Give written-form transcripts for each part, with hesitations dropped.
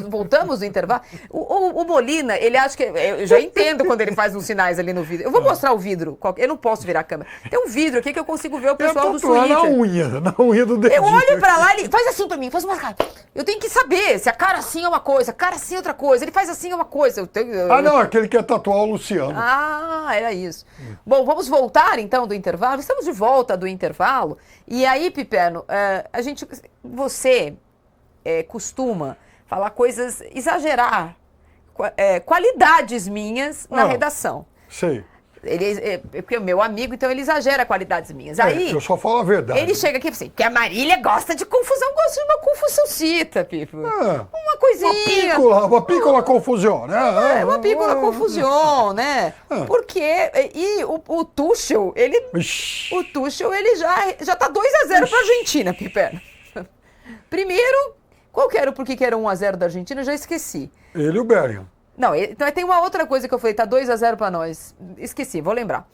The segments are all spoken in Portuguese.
Voltamos do intervalo. O Molina, ele acha que... Eu já entendo quando ele faz uns sinais ali no vidro. Eu vou mostrar o vidro. Eu não posso virar a câmera. Tem um vidro aqui que eu consigo ver o pessoal do Twitter. Na unha do dedinho. Eu olho pra lá, ele faz assim pra mim, faz uma cara. Eu tenho que saber se a cara assim é uma coisa, a cara assim é outra coisa. Ele faz assim é uma coisa. Não, aquele que quer tatuar o Luciano. Era isso. Bom, vamos voltar então do intervalo. Estamos de volta do intervalo. E aí, Piperno, você costuma falar coisas, exagerar qualidades minhas na redação. Sei. Porque é meu amigo, então ele exagera qualidades minhas. Aí, eu só falo a verdade. Ele chega aqui e fala assim, que a Marília gosta de confusão, gosta de uma confusãocita, Pipo. Uma coisinha. Uma pícola confusão, né? Uma pícola confusão, né? Porque, o Tuchel, ele já tá 2-0 pra Argentina, Piperno. Primeiro, qual que era o porquê que era 1-0 da Argentina? Eu já esqueci. Ele e o Bellingham. Não, então tem uma outra coisa que eu falei, tá 2-0 pra nós. Esqueci, vou lembrar.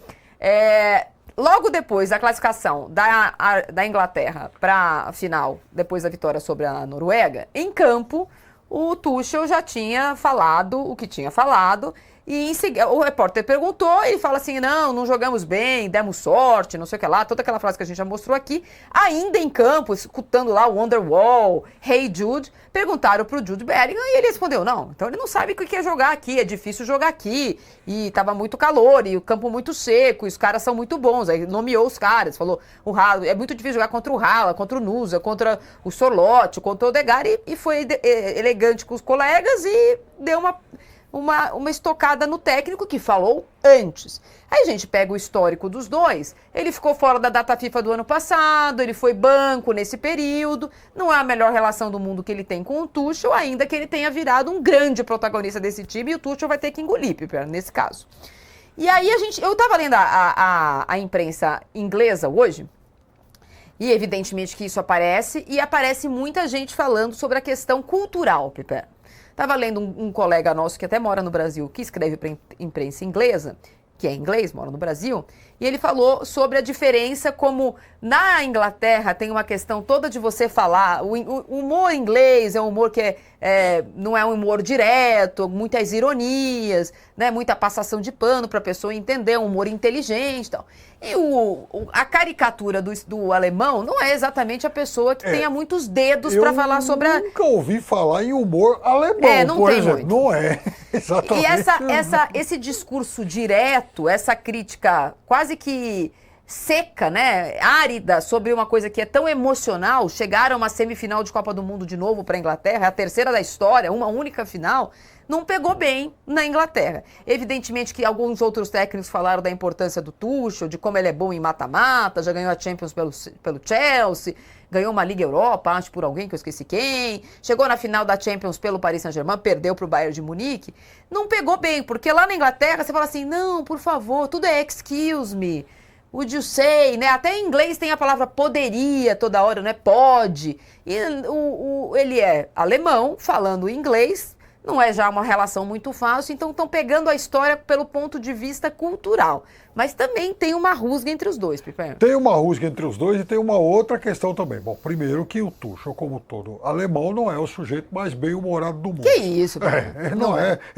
Logo depois da classificação da Inglaterra pra final, depois da vitória sobre a Noruega, em campo, o Tuchel já tinha falado o que tinha falado. E em seguida, o repórter perguntou, ele fala assim, não jogamos bem, demos sorte, não sei o que lá, toda aquela frase que a gente já mostrou aqui. Ainda em campo, escutando lá o Wonderwall, Hey Jude, perguntaram pro Jude Bellingham e ele respondeu, não, então ele não sabe o que é jogar aqui, é difícil jogar aqui, e tava muito calor, e o campo muito seco, e os caras são muito bons. Aí nomeou os caras, falou, é muito difícil jogar contra o Haaland, contra o Nusa, contra o Sorloth, contra o Odegaard, e foi elegante com os colegas e deu uma estocada no técnico que falou antes. Aí a gente pega o histórico dos dois, ele ficou fora da data FIFA do ano passado, ele foi banco nesse período, não é a melhor relação do mundo que ele tem com o Tuchel, ainda que ele tenha virado um grande protagonista desse time, e o Tuchel vai ter que engolir, Piper, nesse caso. E aí eu tava lendo a imprensa inglesa hoje, e evidentemente que isso aparece, e aparece muita gente falando sobre a questão cultural, Piper. Estava lendo um colega nosso que até mora no Brasil, que escreve para imprensa inglesa, que é inglês, mora no Brasil, e ele falou sobre a diferença como na Inglaterra tem uma questão toda de você falar, o humor inglês é um humor que não é um humor direto, muitas ironias, né, muita passação de pano para a pessoa entender, é um humor inteligente e tal. E a caricatura do alemão não é exatamente a pessoa que tenha muitos dedos para falar sobre Eu nunca ouvi falar em humor alemão, não por tem exemplo. muito. Não é, exatamente. E esse discurso direto, essa crítica quase que seca, né, árida, sobre uma coisa que é tão emocional, chegar a uma semifinal de Copa do Mundo de novo para a Inglaterra, a terceira da história, uma única final, não pegou bem na Inglaterra. Evidentemente que alguns outros técnicos falaram da importância do Tuchel, de como ele é bom em mata-mata, já ganhou a Champions pelo Chelsea, ganhou uma Liga Europa, acho por alguém que eu esqueci quem, chegou na final da Champions pelo Paris Saint-Germain, perdeu pro Bayern de Munique, não pegou bem, porque lá na Inglaterra você fala assim, não, por favor, tudo é excuse me, would you say, né? Até em inglês tem a palavra poderia toda hora, né? Pode. E ele é alemão, falando inglês, não é já uma relação muito fácil, então estão pegando a história pelo ponto de vista cultural. Mas também tem uma rusga entre os dois, Piper. Tem uma rusga entre os dois e tem uma outra questão também. Bom, primeiro que o Tuchel, como todo alemão, não é o sujeito mais bem-humorado do mundo. Que isso, Piper? Ele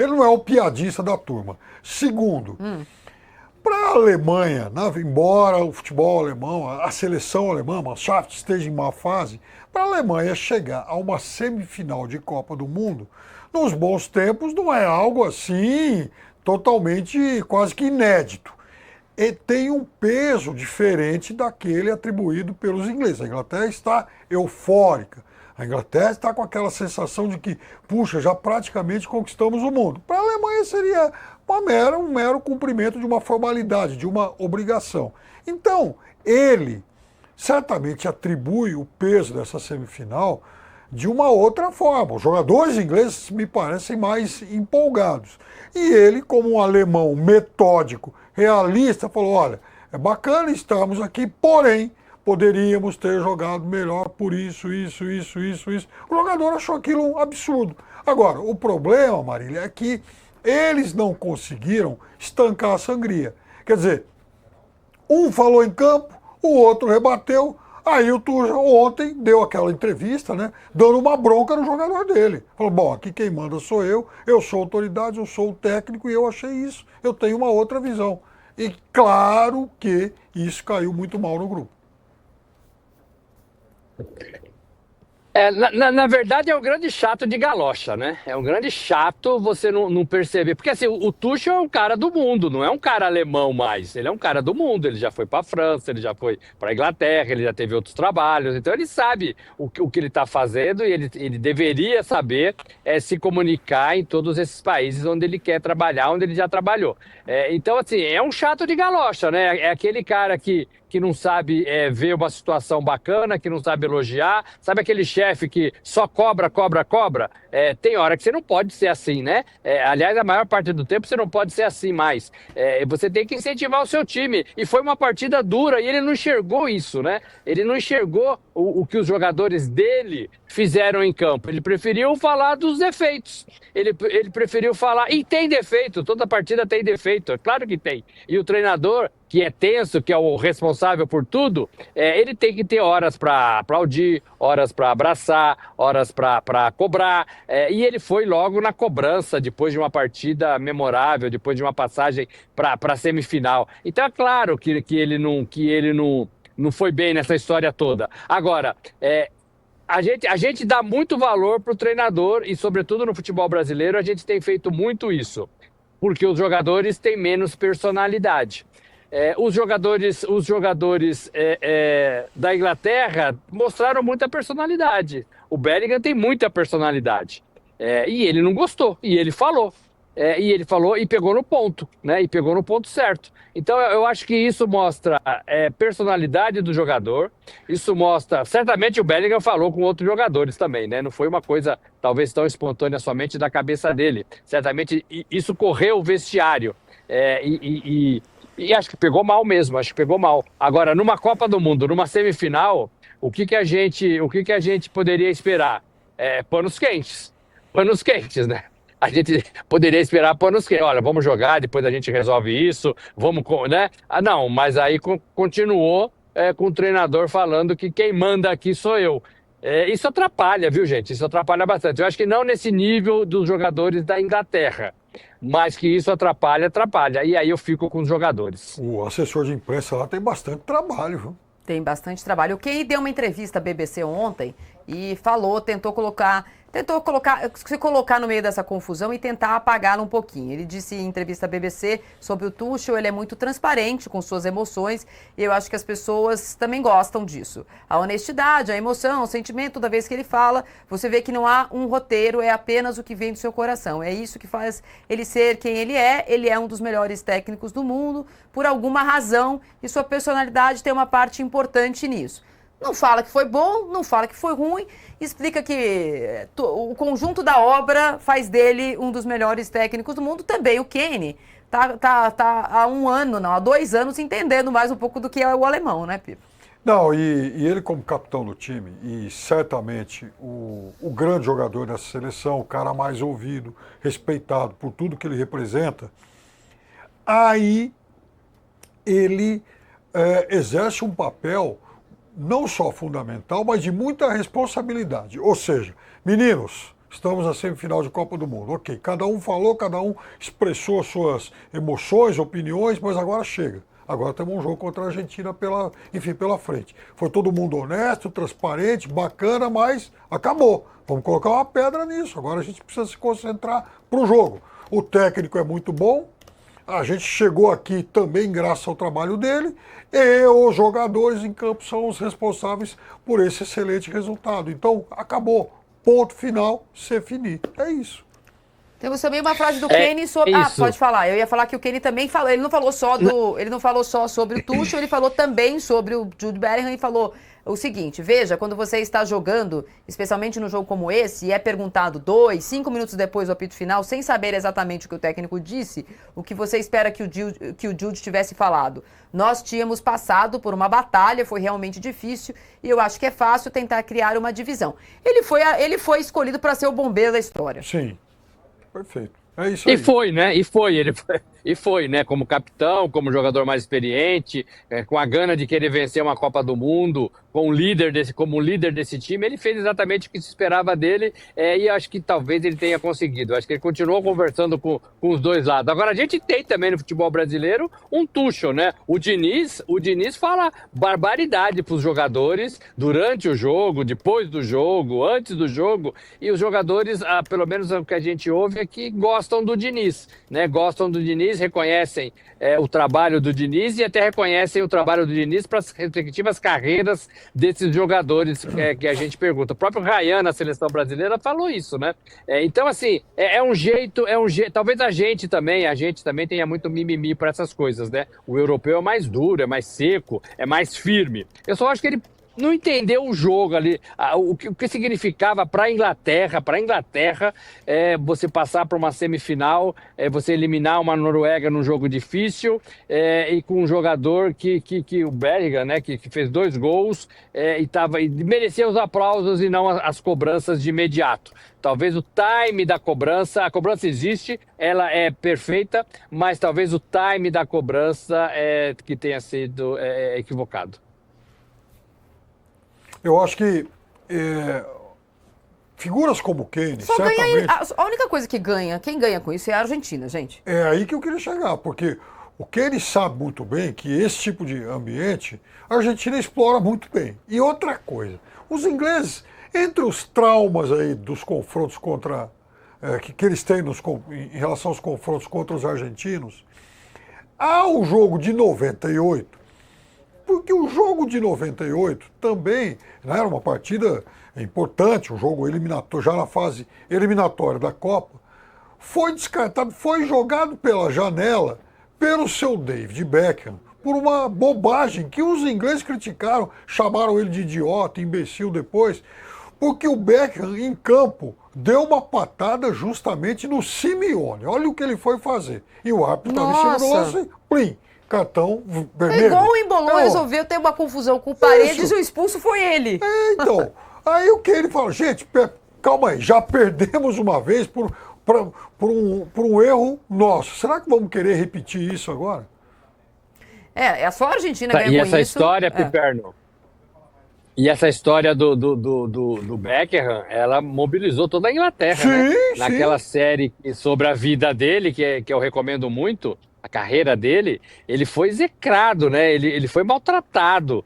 não é o piadista da turma. Segundo, para a Alemanha, embora o futebol alemão, a seleção alemã, a Mannschaft, esteja em má fase, para a Alemanha chegar a uma semifinal de Copa do Mundo, nos bons tempos, não é algo assim totalmente quase que inédito. E tem um peso diferente daquele atribuído pelos ingleses. A Inglaterra está eufórica. A Inglaterra está com aquela sensação de que, puxa, já praticamente conquistamos o mundo. Para a Alemanha seria um mero cumprimento de uma formalidade, de uma obrigação. Então, ele certamente atribui o peso dessa semifinal de uma outra forma. Os jogadores ingleses me parecem mais empolgados. E ele, como um alemão metódico, realista, falou, olha, é bacana estarmos aqui, porém, poderíamos ter jogado melhor por isso. O jogador achou aquilo um absurdo. Agora, o problema, Marília, é que eles não conseguiram estancar a sangria. Quer dizer, um falou em campo, o outro rebateu, Aí o Tuchel ontem deu aquela entrevista, né, dando uma bronca no jogador dele. Falou, bom, aqui quem manda sou eu sou autoridade, eu sou o técnico e eu achei isso, eu tenho uma outra visão. E claro que isso caiu muito mal no grupo. Na verdade, é um grande chato de galocha, né? É um grande chato você não perceber. Porque assim, o Tuchel é um cara do mundo, não é um cara alemão mais. Ele é um cara do mundo. Ele já foi para a França, ele já foi para a Inglaterra, ele já teve outros trabalhos. Então ele sabe o que ele está fazendo e ele deveria saber se comunicar em todos esses países onde ele quer trabalhar, onde ele já trabalhou. Então, assim, é um chato de galocha, né? É aquele cara que não sabe ver uma situação bacana, que não sabe elogiar. Sabe aquele chefe que só cobra, cobra, cobra? Tem hora que você não pode ser assim, né? Aliás, a maior parte do tempo você não pode ser assim mais. Você tem que incentivar o seu time. E foi uma partida dura e ele não enxergou isso, né? Ele não enxergou o que os jogadores dele fizeram em campo. Ele preferiu falar dos defeitos. Ele preferiu falar... E tem defeito, toda partida tem defeito, é claro que tem. E o treinador, que é tenso, que é o responsável por tudo, ele tem que ter horas para aplaudir, horas para abraçar, horas para cobrar. E ele foi logo na cobrança, depois de uma partida memorável, depois de uma passagem para a semifinal. Então é claro que ele não foi bem nessa história toda. Agora, a gente dá muito valor para o treinador e, sobretudo no futebol brasileiro, a gente tem feito muito isso, porque os jogadores têm menos personalidade. Os jogadores da Inglaterra mostraram muita personalidade. O Bellingham tem muita personalidade. E ele não gostou, e ele falou. E ele falou e pegou no ponto, né? E pegou no ponto certo. Então eu acho que isso mostra personalidade do jogador. Isso mostra. Certamente o Bellingham falou com outros jogadores também, né? Não foi uma coisa talvez tão espontânea somente da cabeça dele. Certamente isso correu o vestiário. E acho que pegou mal mesmo, acho que pegou mal. Agora, numa Copa do Mundo, numa semifinal, o que a gente poderia esperar? Panos quentes. Panos quentes, né? A gente poderia esperar panos quentes. Olha, vamos jogar, depois a gente resolve isso, vamos, né? Não, mas aí continuou com o treinador falando que quem manda aqui sou eu. Isso atrapalha, viu, gente? Isso atrapalha bastante. Eu acho que não nesse nível dos jogadores da Inglaterra, mas que isso atrapalha. E aí eu fico com os jogadores. O assessor de imprensa lá tem bastante trabalho, viu? Tem bastante trabalho. O Kane deu uma entrevista à BBC ontem e tentou se colocar no meio dessa confusão e tentar apagá-la um pouquinho. Ele disse em entrevista à BBC sobre o Tuchel, ele é muito transparente com suas emoções e eu acho que as pessoas também gostam disso. A honestidade, a emoção, o sentimento, toda vez que ele fala, você vê que não há um roteiro, é apenas o que vem do seu coração. É isso que faz ele ser quem ele é um dos melhores técnicos do mundo, por alguma razão, e sua personalidade tem uma parte importante nisso. Não fala que foi bom, não fala que foi ruim, explica que o conjunto da obra faz dele um dos melhores técnicos do mundo. Também o Kane tá há 2 anos entendendo mais um pouco do que é o alemão, né, Pipo? Não, e ele como capitão do time, e certamente o grande jogador dessa seleção, o cara mais ouvido, respeitado por tudo que ele representa, aí ele exerce um papel não só fundamental, mas de muita responsabilidade. Ou seja, meninos, estamos na semifinal de Copa do Mundo. Ok, cada um falou, cada um expressou suas emoções, opiniões, mas agora chega. Agora temos um jogo contra a Argentina pela frente. Foi todo mundo honesto, transparente, bacana, mas acabou. Vamos colocar uma pedra nisso. Agora a gente precisa se concentrar para o jogo. O técnico é muito bom. A gente chegou aqui também graças ao trabalho dele e os jogadores em campo são os responsáveis por esse excelente resultado. Então, acabou. Ponto final, c'est fini. É isso. Temos também uma frase do Kane sobre... Pode falar. Eu ia falar que o Kane também falou... Ele não falou só sobre o Tuchel, ele falou também sobre o Jude Bellingham e falou o seguinte: veja, quando você está jogando, especialmente num jogo como esse, e é perguntado 2, 5 minutos depois do apito final, sem saber exatamente o que o técnico disse, o que você espera que o Jude tivesse falado? Nós tínhamos passado por uma batalha, foi realmente difícil, e eu acho que é fácil tentar criar uma divisão. Ele foi escolhido para ser o bombeiro da história. Sim. Perfeito. É isso aí. E foi, né? E foi, né? Como capitão, como jogador mais experiente, com a gana de querer vencer uma Copa do Mundo, como líder desse time, ele fez exatamente o que se esperava dele, e acho que talvez ele tenha conseguido. Acho que ele continuou conversando com os dois lados. Agora, a gente tem também no futebol brasileiro um Tuchel, né? O Diniz fala barbaridade para os jogadores durante o jogo, depois do jogo, antes do jogo, e os jogadores, pelo menos o que a gente ouve, é que gostam do Diniz, né? Gostam do Diniz, reconhecem o trabalho do Diniz e até reconhecem o trabalho do Diniz para as respectivas carreiras desses jogadores que a gente pergunta. O próprio Rayan, na seleção brasileira, falou isso, né? Então, assim, é um jeito, talvez a gente também tenha muito mimimi para essas coisas, né? O europeu é mais duro, é mais seco, é mais firme. Eu só acho que ele não entendeu o jogo ali, o que significava para a Inglaterra, você passar para uma semifinal, você eliminar uma Noruega num jogo difícil, e com um jogador que o Bellingham, né, que fez 2 gols, e merecia os aplausos e não as cobranças de imediato. Talvez o time da cobrança, a cobrança existe, ela é perfeita, mas talvez o time da cobrança que tenha sido equivocado. Eu acho que figuras como Kane, Só certamente... ganha, a única coisa que ganha, quem ganha com isso é a Argentina, gente. É aí que eu queria chegar, porque o Kane sabe muito bem que esse tipo de ambiente a Argentina explora muito bem. E outra coisa, os ingleses, entre os traumas aí dos confrontos contra... que eles têm em relação aos confrontos contra os argentinos, há o jogo de 98, porque o jogo de 98 também, né, era uma partida importante, um jogo eliminatório, já na fase eliminatória da Copa, foi descartado, foi jogado pela janela pelo seu David Beckham, por uma bobagem que os ingleses criticaram, chamaram ele de idiota, imbecil depois, porque o Beckham em campo deu uma patada justamente no Simeone. Olha o que ele foi fazer. E o árbitro estava em cima do lance, plim, cartão vermelho. É igual o Embolão resolveu ter uma confusão com o Paredes e o expulso foi ele. Então, aí o que ele fala, gente, calma aí, já perdemos uma vez por um erro nosso. Será que vamos querer repetir isso agora? É só a Argentina ganha com isso. E essa história, Piperno, e essa história do Beckham, ela mobilizou toda a Inglaterra, né? Naquela série sobre a vida dele, que eu recomendo muito, a carreira dele, ele foi execrado, né? Ele foi maltratado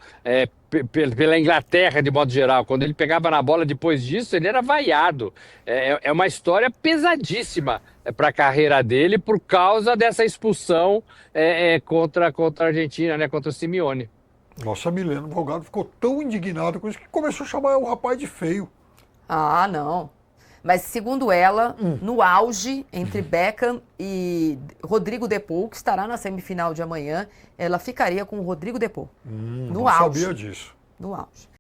pela Inglaterra, de modo geral. Quando ele pegava na bola depois disso, ele era vaiado. É uma história pesadíssima para a carreira dele por causa dessa expulsão contra a Argentina, né? Contra o Simeone. Nossa, Milena Valgado ficou tão indignada com isso que começou a chamar o rapaz de feio. Ah, não. Mas segundo ela, no auge entre Beckham e Rodrigo De Paul, que estará na semifinal de amanhã, ela ficaria com o Rodrigo De Paul. No auge. Não sabia disso. No auge.